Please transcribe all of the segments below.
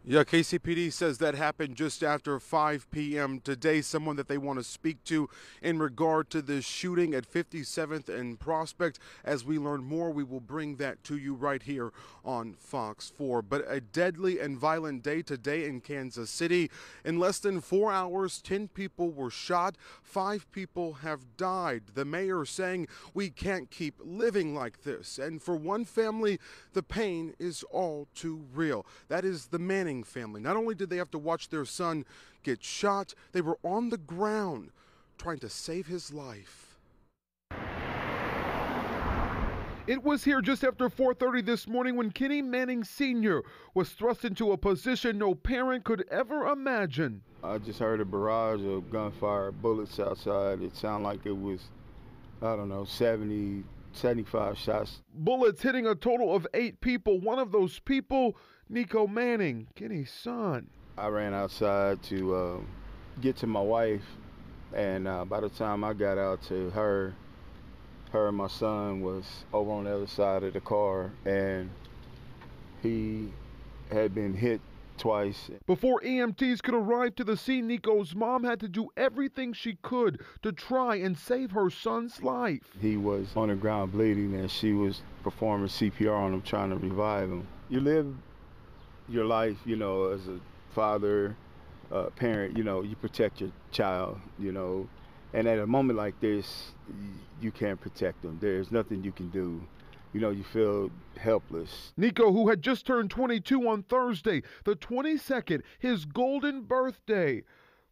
Yeah, KCPD says that happened just after 5 p.m. today. Someone that they want to speak to in regard to this shooting at 57th and Prospect. As we learn more, we will bring that to you right here on Fox 4. But a deadly and violent day today in Kansas City. In less than 4 hours, 10 people were shot. 5 people have died. The mayor saying we can't keep living like this. And for one family, the pain is all too real. That is the Manning family. Not only did they have to watch their son get shot, they were on the ground trying to save his life. It was here just after 4:30 this morning when Kenny Manning Sr. was thrust into a position no parent could ever imagine. I just heard a barrage of gunfire, bullets outside. It sounded like it was, I don't know, 70, 75 shots. Bullets hitting a total of 8 people. One of those people, Nico Manning, Kenny's son. I ran outside to get to my wife, and by the time I got out to her and my son was over on the other side of the car, and he had been hit twice. Before EMTs could arrive to the scene, Nico's mom had to do everything she could to try and save her son's life. He was on the ground bleeding, and she was performing CPR on him, trying to revive him. You live your life, you know, as a father, parent, you know, you protect your child, you know, and at a moment like this, you can't protect them. There's nothing you can do. You know, you feel helpless. Nico, who had just turned 22 on Thursday, the 22nd, his golden birthday,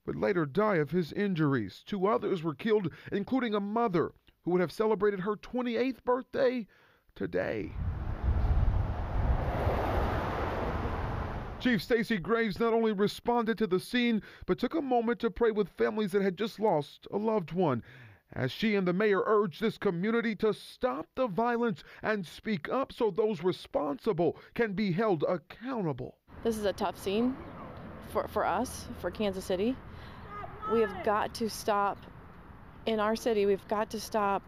would later die of his injuries. 2 others were killed, including a mother who would have celebrated her 28th birthday today. Chief Stacey Graves not only responded to the scene, but took a moment to pray with families that had just lost a loved one, as she and the mayor urged this community to stop the violence and speak up so those responsible can be held accountable. This is a tough scene for us, for Kansas City. We have got to stop, in our city, we've got to stop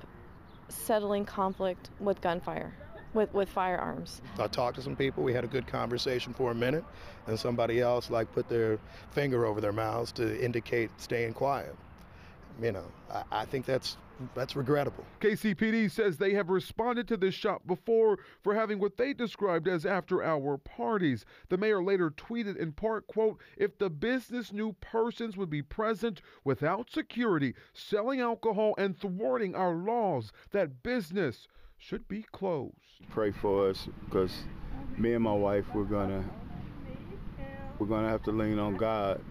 settling conflict with gunfire. With firearms. I talked to some people, we had a good conversation for a minute, and somebody else put their finger over their mouths to indicate staying quiet. You know, I think that's regrettable. KCPD says they have responded to this shot before for having what they described as after-hour parties. The mayor later tweeted in part, quote, "If the business knew persons would be present without security, selling alcohol and thwarting our laws, that business should be closed." Pray for us, because me and my wife, we're gonna have to lean on God.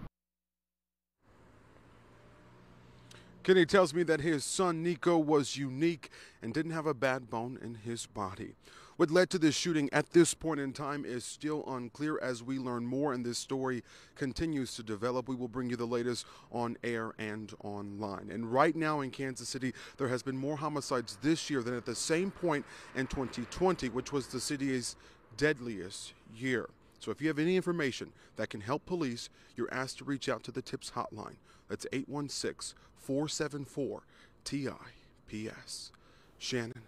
Kenny tells me that his son Nico was unique and didn't have a bad bone in his body. What led to this shooting at this point in time is still unclear. As we learn more and this story continues to develop, we will bring you the latest on air and online. And right now in Kansas City, there has been more homicides this year than at the same point in 2020, which was the city's deadliest year. So if you have any information that can help police, you're asked to reach out to the TIPS hotline. That's 816-474-TIPS. Shannon.